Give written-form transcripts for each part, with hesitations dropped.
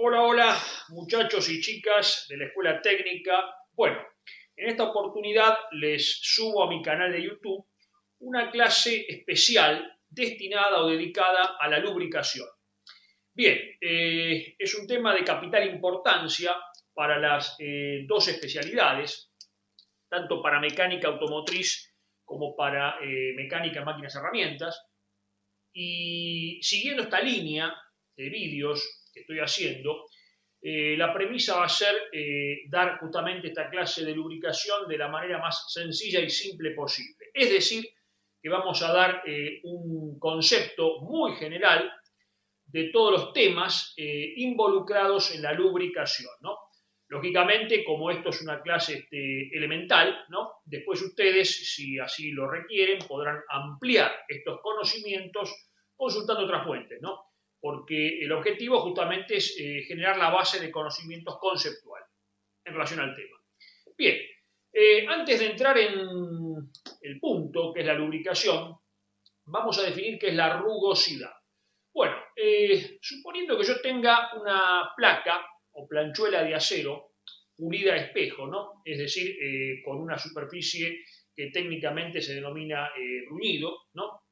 Hola, hola, muchachos y chicas de la Escuela Técnica. Bueno, en esta oportunidad les subo a mi canal de YouTube una clase especial destinada o dedicada a la lubricación. Bien, es un tema de capital importancia para las dos especialidades, tanto para mecánica automotriz como para mecánica, máquinas, herramientas. Y siguiendo esta línea de vídeos que estoy haciendo, la premisa va a ser dar justamente esta clase de lubricación de la manera más sencilla y simple posible. Es decir, que vamos a dar un concepto muy general de todos los temas involucrados en la lubricación, ¿no? Lógicamente, como esto es una clase elemental, ¿no? Después ustedes, si así lo requieren, podrán ampliar estos conocimientos consultando otras fuentes, ¿no? Porque el objetivo justamente es generar la base de conocimientos conceptual en relación al tema. Bien, antes de entrar en el punto, que es la lubricación, vamos a definir qué es la rugosidad. Bueno, suponiendo que yo tenga una placa o planchuela de acero pulida a espejo, ¿no? Es decir, con una superficie que técnicamente se denomina bruñido, ¿no?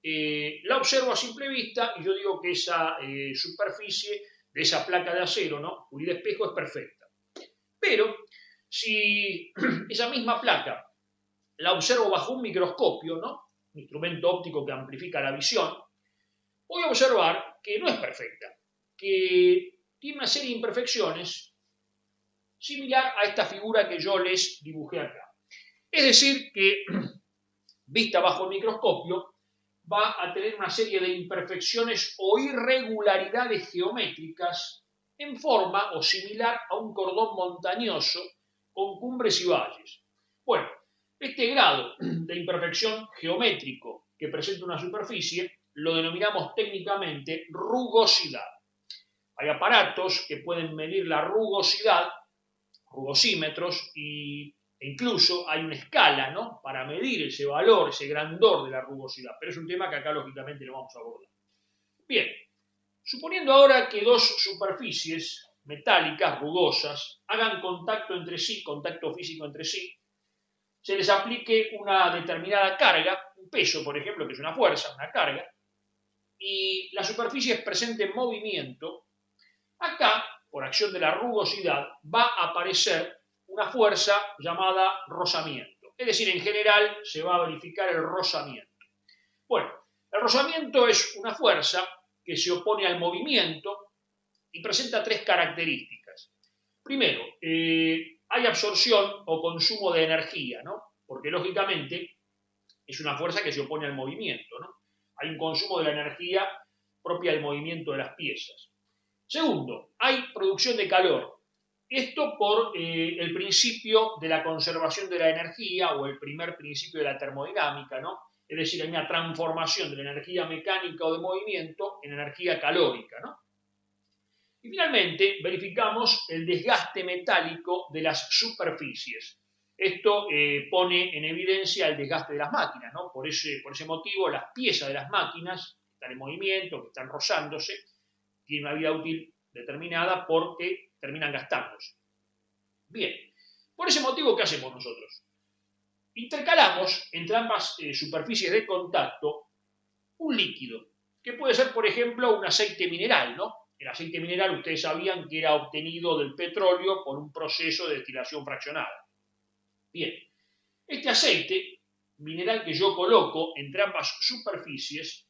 La observo a simple vista y yo digo que esa superficie de esa placa de acero, ¿no? Pulida a espejo, es perfecta. Pero si esa misma placa la observo bajo un microscopio, ¿no? Un instrumento óptico que amplifica la visión, voy a observar que no es perfecta, que tiene una serie de imperfecciones similar a esta figura que yo les dibujé acá. Es decir, que vista bajo el microscopio va a tener una serie de imperfecciones o irregularidades geométricas en forma o similar a un cordón montañoso con cumbres y valles. Bueno, este grado de imperfección geométrico que presenta una superficie lo denominamos técnicamente rugosidad. Hay aparatos que pueden medir la rugosidad, rugosímetros, e incluso hay una escala, ¿no? Para medir ese valor, ese grandor de la rugosidad, pero es un tema que acá lógicamente no vamos a abordar. Bien, suponiendo ahora que dos superficies metálicas rugosas hagan contacto entre sí, contacto físico entre sí, se les aplique una determinada carga, un peso, por ejemplo, que es una fuerza, una carga, y la superficie es presente en movimiento, acá, por acción de la rugosidad, va a aparecer una fuerza llamada rozamiento. Es decir, en general se va a verificar el rozamiento. Bueno, el rozamiento es una fuerza que se opone al movimiento y presenta tres características. Primero, hay absorción o consumo de energía, ¿no? Porque lógicamente es una fuerza que se opone al movimiento, ¿no? Hay un consumo de la energía propia del movimiento de las piezas. Segundo, hay producción de calor. Esto por el principio de la conservación de la energía o el primer principio de la termodinámica, ¿no? Es decir, hay una transformación de la energía mecánica o de movimiento en energía calórica, ¿no? Y finalmente verificamos el desgaste metálico de las superficies. Esto pone en evidencia el desgaste de las máquinas, ¿no? Por ese motivo, las piezas de las máquinas que están en movimiento, que están rozándose, tienen una vida útil determinada porque terminan gastándose. Bien, por ese motivo, ¿qué hacemos nosotros? Intercalamos entre ambas superficies de contacto un líquido, que puede ser, por ejemplo, un aceite mineral, ¿no? El aceite mineral, ustedes sabían que era obtenido del petróleo por un proceso de destilación fraccionada. Bien, este aceite mineral que yo coloco entre ambas superficies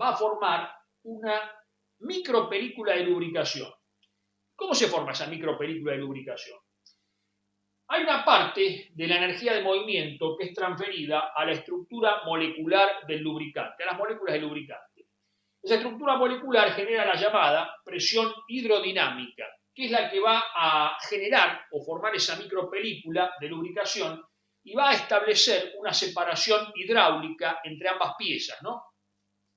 va a formar una micropelícula de lubricación. ¿Cómo se forma esa micropelícula de lubricación? Hay una parte de la energía de movimiento que es transferida a la estructura molecular del lubricante, a las moléculas del lubricante. Esa estructura molecular genera la llamada presión hidrodinámica, que es la que va a generar o formar esa micropelícula de lubricación y va a establecer una separación hidráulica entre ambas piezas, ¿no?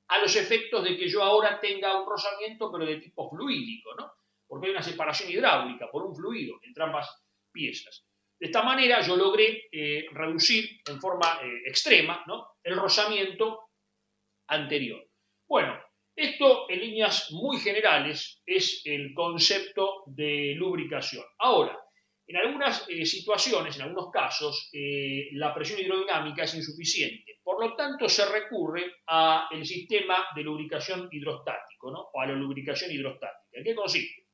A los efectos de que yo ahora tenga un rozamiento, pero de tipo fluídico, ¿no? Porque hay una separación hidráulica por un fluido entre ambas piezas. De esta manera yo logré reducir en forma extrema, ¿no? El rozamiento anterior. Bueno, Esto, en líneas muy generales, es el concepto de lubricación. Ahora, en algunas situaciones, en algunos casos, la presión hidrodinámica es insuficiente. Por lo tanto, se recurre al sistema de lubricación hidrostático, ¿no? O a la lubricación hidrostática. ¿En qué consiste?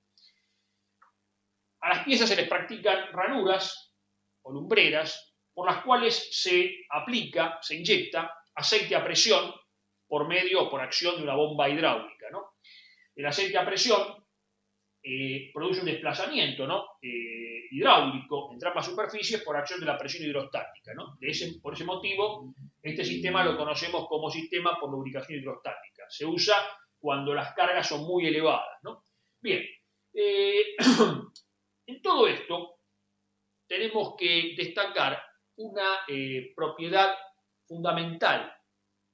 A las piezas se les practican ranuras o lumbreras por las cuales se aplica, se inyecta aceite a presión por medio o por acción de una bomba hidráulica, ¿no? El aceite a presión produce un desplazamiento, ¿no? Hidráulico entre ambas superficies por acción de la presión hidrostática, ¿no? Por ese motivo, este sistema lo conocemos como sistema por lubricación hidrostática. Se usa cuando las cargas son muy elevadas, ¿no? Bien, en todo esto tenemos que destacar una propiedad fundamental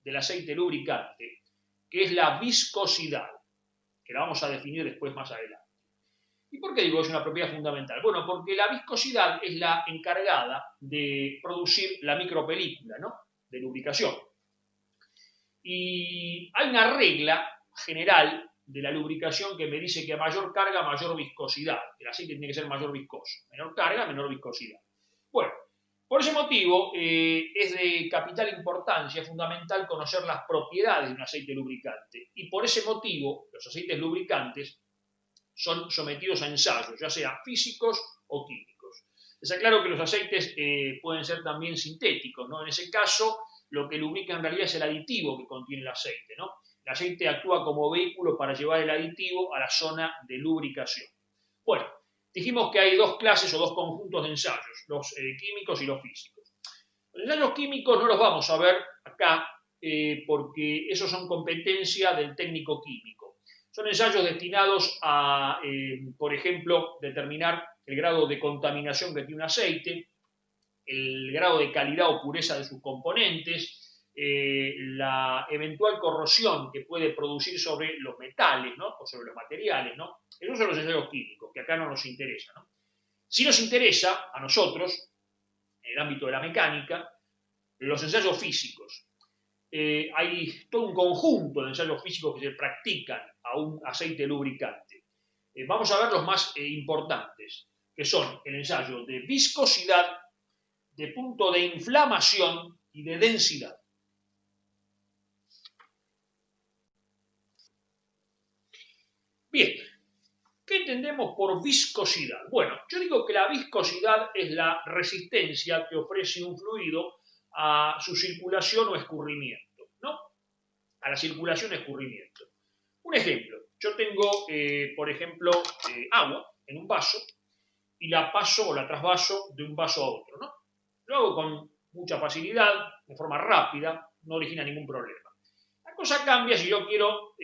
del aceite lubricante, que es la viscosidad, que la vamos a definir después más adelante. ¿Y por qué digo que es una propiedad fundamental? Bueno, porque la viscosidad es la encargada de producir la micropelícula, ¿no? De lubricación. Y hay una regla general de la lubricación que me dice que a mayor carga, mayor viscosidad. El aceite tiene que ser mayor viscoso. Menor carga, menor viscosidad. Bueno, por ese motivo es de capital importancia, fundamental conocer las propiedades de un aceite lubricante. Y por ese motivo, los aceites lubricantes son sometidos a ensayos, ya sean físicos o químicos. Está claro que los aceites pueden ser también sintéticos, ¿no? En ese caso, lo que lubrica en realidad es el aditivo que contiene el aceite, ¿no? El aceite actúa como vehículo para llevar el aditivo a la zona de lubricación. Bueno, dijimos que hay dos clases o dos conjuntos de ensayos, los químicos y los físicos. Los ensayos químicos no los vamos a ver acá porque esos son competencia del técnico químico. Son ensayos destinados a, por ejemplo, determinar el grado de contaminación que tiene un aceite, el grado de calidad o pureza de sus componentes, la eventual corrosión que puede producir sobre los metales, ¿no? O sobre los materiales, ¿no? Esos son los ensayos químicos, que acá no nos interesa, ¿no? Sí nos interesa a nosotros, en el ámbito de la mecánica, los ensayos físicos. Hay todo un conjunto de ensayos físicos que se practican a un aceite lubricante. Vamos a ver los más importantes, que son el ensayo de viscosidad, de punto de inflamación y de densidad. Bien, ¿qué entendemos por viscosidad? Bueno, yo digo que la viscosidad es la resistencia que ofrece un fluido a su circulación o escurrimiento, ¿no? A la circulación o escurrimiento. Un ejemplo, yo tengo, por ejemplo, agua en un vaso y la paso o la trasvaso de un vaso a otro, ¿no? Lo hago con mucha facilidad, de forma rápida, no origina ningún problema. La cosa cambia si yo quiero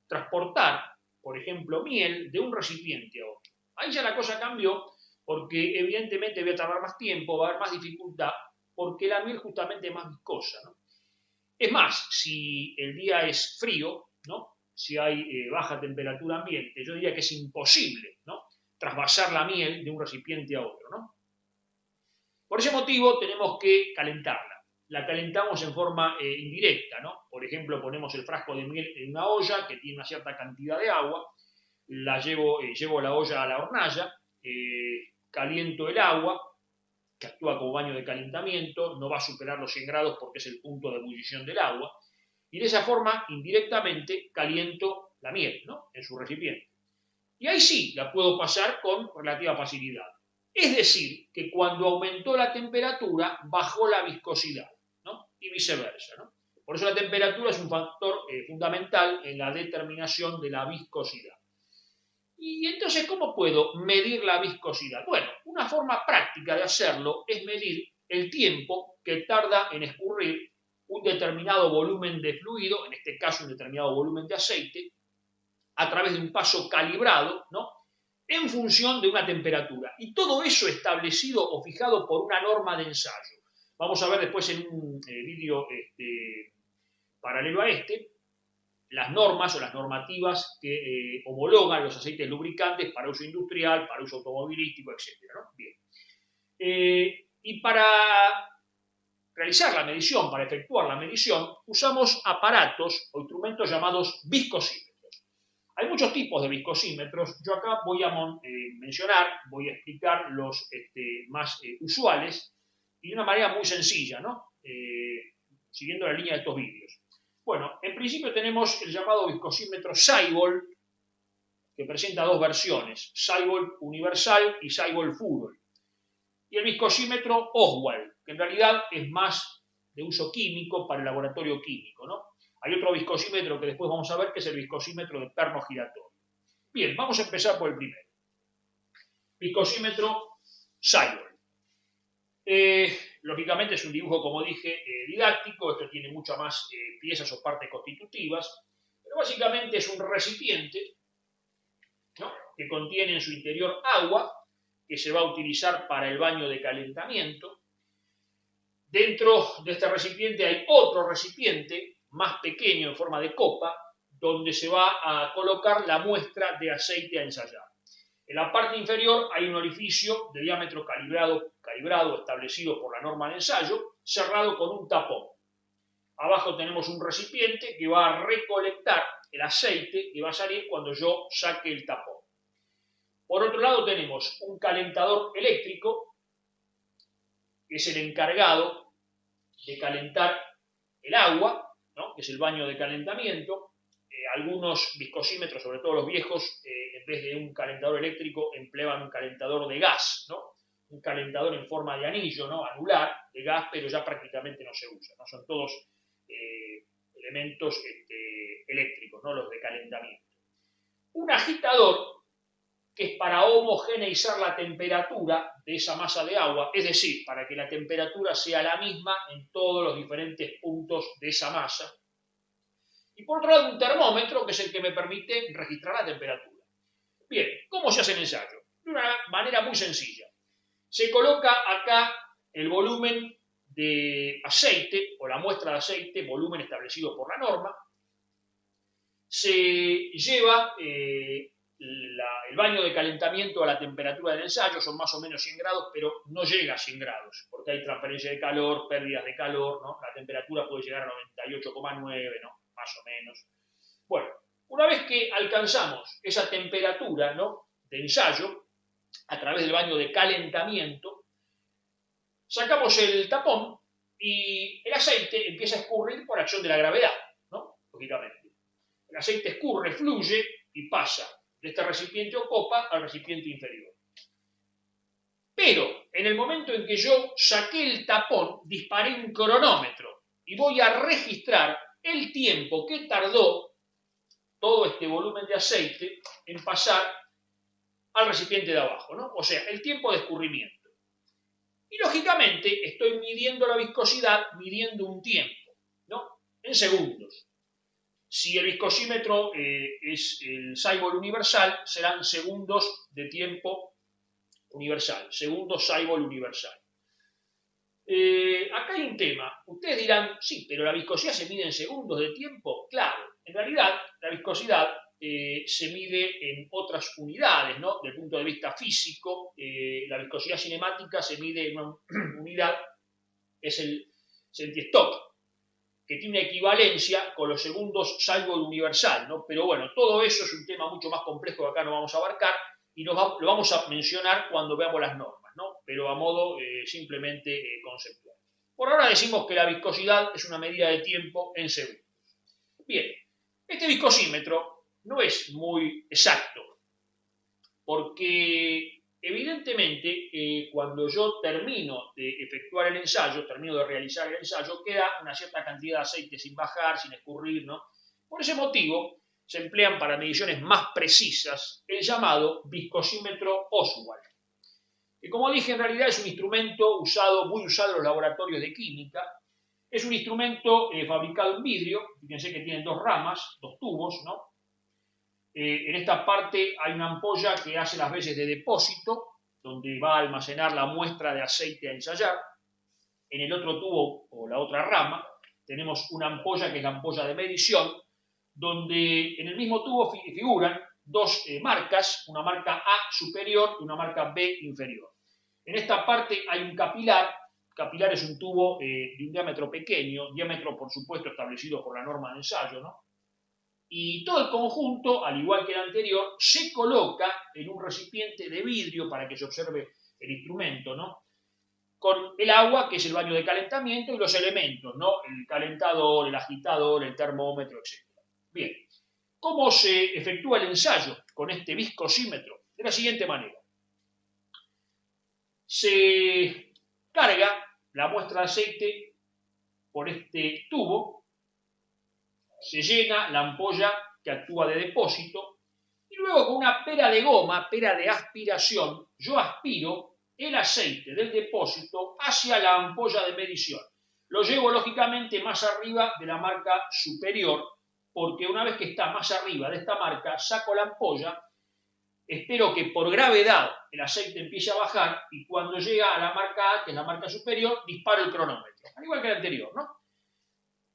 transportar, por ejemplo, miel de un recipiente a otro. Ahí ya la cosa cambió porque evidentemente voy a tardar más tiempo, va a haber más dificultad, porque la miel justamente es más viscosa, ¿no? Es más, si el día es frío, ¿no? Si hay baja temperatura ambiente, yo diría que es imposible, ¿no? Trasvasar la miel de un recipiente a otro, ¿no? Por ese motivo tenemos que calentarla. La calentamos en forma indirecta, ¿no? Por ejemplo, ponemos el frasco de miel en una olla que tiene una cierta cantidad de agua, llevo la olla a la hornalla, caliento el agua, que actúa como baño de calentamiento, no va a superar los 100 grados porque es el punto de ebullición del agua, y de esa forma, indirectamente, caliento la miel, ¿no? En su recipiente. Y ahí sí la puedo pasar con relativa facilidad. Es decir, que cuando aumentó la temperatura, bajó la viscosidad, ¿no? Y viceversa, ¿no? Por eso la temperatura es un factor fundamental en la determinación de la viscosidad. Y entonces, ¿cómo puedo medir la viscosidad? Bueno, una forma práctica de hacerlo es medir el tiempo que tarda en escurrir un determinado volumen de fluido, en este caso un determinado volumen de aceite, a través de un paso calibrado, ¿no? En función de una temperatura. Y todo eso establecido o fijado por una norma de ensayo. Vamos a ver después en un vídeo paralelo a este, las normas o las normativas que homologan los aceites lubricantes para uso industrial, para uso automovilístico, etc. ¿no? Bien. Y para realizar la medición, para efectuar la medición, usamos aparatos o instrumentos llamados viscosímetros. Hay muchos tipos de viscosímetros. Yo acá voy a voy a explicar los más usuales y de una manera muy sencilla, ¿no? Siguiendo la línea de estos vídeos. Bueno, en principio tenemos el llamado viscosímetro Seibel, que presenta dos versiones, Seibel universal y Seibel Furol. Y el viscosímetro Oswald, que en realidad es más de uso químico para el laboratorio químico, ¿no? Hay otro viscosímetro que después vamos a ver, que es el viscosímetro de perno giratorio. Bien, vamos a empezar por el primero. Viscosímetro Seibel. Lógicamente es un dibujo, como dije, didáctico. Esto tiene muchas más piezas o partes constitutivas, pero básicamente es un recipiente, ¿no?, que contiene en su interior agua, que se va a utilizar para el baño de calentamiento. Dentro de este recipiente hay otro recipiente más pequeño en forma de copa, donde se va a colocar la muestra de aceite a ensayar. En la parte inferior hay un orificio de diámetro calibrado establecido por la norma de ensayo, cerrado con un tapón. Abajo tenemos un recipiente que va a recolectar el aceite que va a salir cuando yo saque el tapón. Por otro lado tenemos un calentador eléctrico, que es el encargado de calentar el agua, ¿no?, que es el baño de calentamiento. Algunos viscosímetros, sobre todo los viejos, en vez de un calentador eléctrico, empleaban un calentador de gas, ¿no?, un calentador en forma de anillo, ¿no?, anular, de gas, pero ya prácticamente no se usa, ¿no? Son todos elementos eléctricos, ¿no?, los de calentamiento. Un agitador, que es para homogeneizar la temperatura de esa masa de agua, es decir, para que la temperatura sea la misma en todos los diferentes puntos de esa masa. Y por otro lado, un termómetro, que es el que me permite registrar la temperatura. Bien, ¿cómo se hace el ensayo? De una manera muy sencilla. Se coloca acá el volumen de aceite, o la muestra de aceite, volumen establecido por la norma. Se lleva el baño de calentamiento a la temperatura del ensayo, son más o menos 100 grados, pero no llega a 100 grados, porque hay transferencia de calor, pérdidas de calor, ¿no? La temperatura puede llegar a 98,9, ¿no?, más o menos. Bueno, una vez que alcanzamos esa temperatura, ¿no?, de ensayo, a través del baño de calentamiento, sacamos el tapón y el aceite empieza a escurrir por acción de la gravedad, ¿no?, lógicamente. El aceite escurre, fluye y pasa de este recipiente o copa al recipiente inferior. Pero en el momento en que yo saqué el tapón, disparé un cronómetro y voy a registrar el tiempo que tardó todo este volumen de aceite en pasar al recipiente de abajo, ¿no? O sea, el tiempo de escurrimiento. Y lógicamente estoy midiendo la viscosidad, midiendo un tiempo, ¿no?, en segundos. Si el viscosímetro es el Seibel universal, serán segundos de tiempo universal, segundos Seibel universal. Acá hay un tema. Ustedes dirán, sí, pero la viscosidad se mide en segundos de tiempo. Claro, en realidad la viscosidad se mide en otras unidades, ¿no? Desde el punto de vista físico, la viscosidad cinemática se mide en una unidad, es el centistock, que tiene equivalencia con los segundos Seibel universal, ¿no? Pero bueno, todo eso es un tema mucho más complejo que acá no vamos a abarcar y lo vamos a mencionar cuando veamos las normas, ¿no?, pero a modo simplemente conceptual. Por ahora decimos que la viscosidad es una medida de tiempo en segundos. Bien, este viscosímetro no es muy exacto, porque evidentemente cuando yo termino de efectuar el ensayo, termino de realizar el ensayo, queda una cierta cantidad de aceite sin bajar, sin escurrir, ¿no? Por ese motivo se emplean para mediciones más precisas el llamado viscosímetro Oswald, que, como dije, en realidad es un instrumento muy usado en los laboratorios de química. Es un instrumento fabricado en vidrio. Fíjense que tiene dos ramas, dos tubos, ¿no? En esta parte hay una ampolla que hace las veces de depósito, donde va a almacenar la muestra de aceite a ensayar. En el otro tubo, o la otra rama, tenemos una ampolla que es la ampolla de medición, donde en el mismo tubo figuran dos marcas, una marca A superior y una marca B inferior. En esta parte hay un capilar capilar es un tubo de un diámetro pequeño, diámetro por supuesto establecido por la norma de ensayo, ¿no? Y todo el conjunto, al igual que el anterior, se coloca en un recipiente de vidrio para que se observe el instrumento, ¿no? Con el agua, que es el baño de calentamiento, y los elementos, ¿no? El calentador, el agitador, el termómetro, etc. Bien, ¿cómo se efectúa el ensayo con este viscosímetro? De la siguiente manera. Se carga la muestra de aceite por este tubo, se llena la ampolla que actúa de depósito y luego con una pera de goma, pera de aspiración, yo aspiro el aceite del depósito hacia la ampolla de medición. Lo llevo lógicamente más arriba de la marca superior, porque una vez que está más arriba de esta marca, saco la ampolla, espero que por gravedad el aceite empiece a bajar y cuando llega a la marca A, que es la marca superior, disparo el cronómetro, al igual que el anterior, ¿no?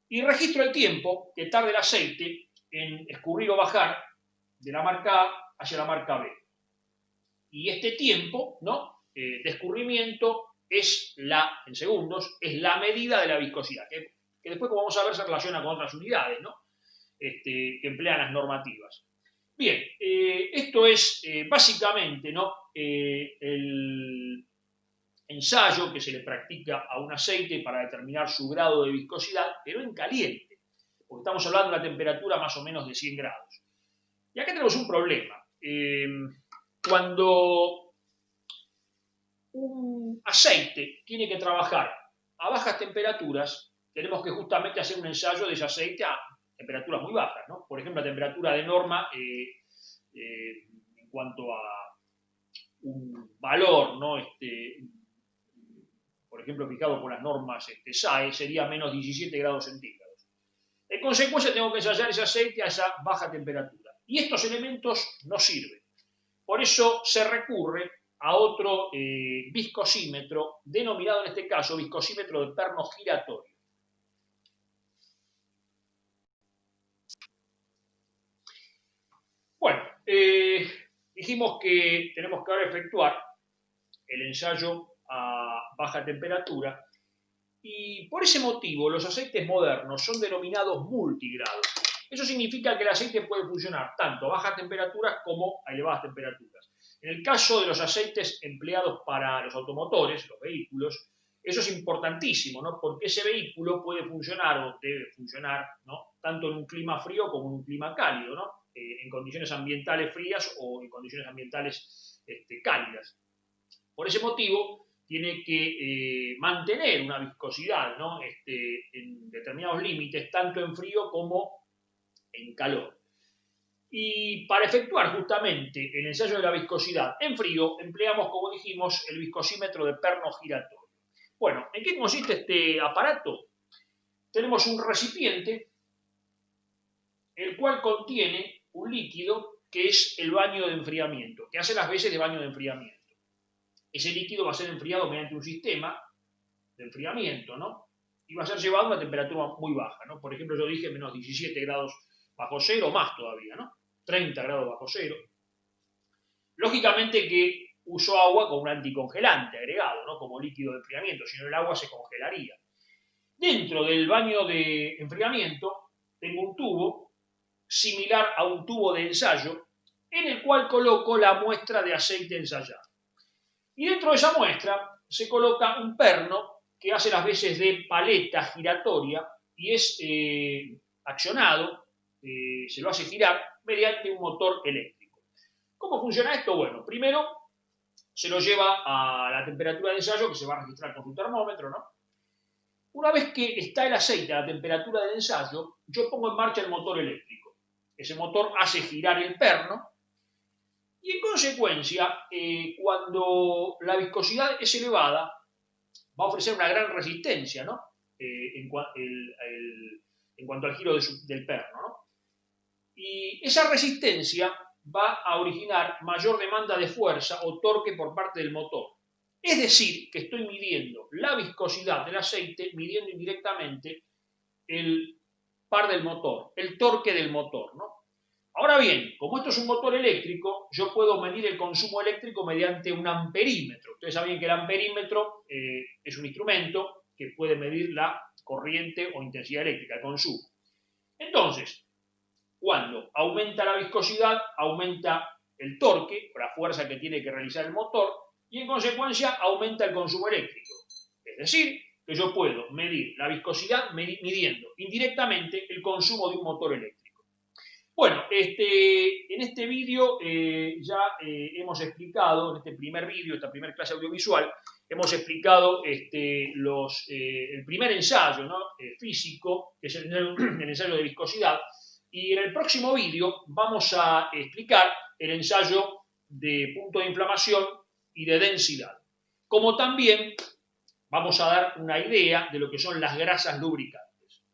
Y registro el tiempo que tarda el aceite en escurrir o bajar de la marca A hacia la marca B. Y este tiempo, ¿no? De escurrimiento es en segundos, es la medida de la viscosidad, que después, como vamos a ver, se relaciona con otras unidades, ¿no? Que emplean las normativas. Bien, esto es básicamente, ¿no? El ensayo que se le practica a un aceite para determinar su grado de viscosidad, pero en caliente, porque estamos hablando de una temperatura más o menos de 100 grados. Y acá tenemos un problema. Cuando un aceite tiene que trabajar a bajas temperaturas, tenemos que justamente hacer un ensayo de ese aceite a temperaturas muy bajas, ¿no? Por ejemplo, la temperatura de norma en cuanto a un valor, ¿no? Por ejemplo, fijado por las normas SAE, sería menos 17 grados centígrados. En consecuencia, tengo que ensayar ese aceite a esa baja temperatura. Y estos elementos no sirven. Por eso se recurre a otro viscosímetro, denominado en este caso viscosímetro de perno giratorio. Bueno, dijimos que tenemos que ahora efectuar el ensayo a baja temperatura y por ese motivo los aceites modernos son denominados multigrados. Eso significa que el aceite puede funcionar tanto a bajas temperaturas como a elevadas temperaturas. En el caso de los aceites empleados para los automotores, los vehículos, eso es importantísimo, ¿no? Porque ese vehículo puede funcionar o debe funcionar, ¿no? Tanto en un clima frío como en un clima cálido, ¿no? En condiciones ambientales frías o en condiciones ambientales cálidas. Por ese motivo, tiene que mantener una viscosidad, ¿no? En determinados límites, tanto en frío como en calor. Y para efectuar justamente el ensayo de la viscosidad en frío, empleamos, como dijimos, el viscosímetro de perno giratorio. Bueno, ¿en qué consiste este aparato? Tenemos un recipiente, el cual contiene un líquido que es el baño de enfriamiento, que hace las veces de baño de enfriamiento. Ese líquido va a ser enfriado mediante un sistema de enfriamiento, ¿no? Y va a ser llevado a una temperatura muy baja, ¿no? Por ejemplo, yo dije menos 17 grados bajo cero, más todavía, ¿no? 30 grados bajo cero. Lógicamente que uso agua como un anticongelante agregado, ¿no? Como líquido de enfriamiento, si no el agua se congelaría. Dentro del baño de enfriamiento tengo un tubo similar a un tubo de ensayo en el cual coloco la muestra de aceite ensayado. Y dentro de esa muestra se coloca un perno que hace las veces de paleta giratoria y es accionado, se lo hace girar mediante un motor eléctrico. ¿Cómo funciona esto? Bueno, primero se lo lleva a la temperatura de ensayo que se va a registrar con su termómetro, ¿no? Una vez que está el aceite a la temperatura del ensayo, yo pongo en marcha el motor eléctrico. Ese motor hace girar el perno y en consecuencia, cuando la viscosidad es elevada, va a ofrecer una gran resistencia, ¿no? En cuanto al giro del perno, ¿no? Y esa resistencia va a originar mayor demanda de fuerza o torque por parte del motor. Es decir, que estoy midiendo la viscosidad del aceite, midiendo indirectamente el par del motor, el torque del motor, ¿no? Ahora bien, como esto es un motor eléctrico, yo puedo medir el consumo eléctrico mediante un amperímetro. Ustedes saben que el amperímetro es un instrumento que puede medir la corriente o intensidad eléctrica, el consumo. Entonces, cuando aumenta la viscosidad, aumenta el torque, la fuerza que tiene que realizar el motor, y en consecuencia aumenta el consumo eléctrico. Es decir, que yo puedo medir la viscosidad midiendo indirectamente el consumo de un motor eléctrico. Bueno, en este vídeo ya hemos explicado, en este primer vídeo, esta primera clase audiovisual, hemos explicado el primer ensayo, ¿no? Físico, que es el ensayo de viscosidad, y en el próximo vídeo vamos a explicar el ensayo de punto de inflamación y de densidad, como también vamos a dar una idea de lo que son las grasas lubricantes.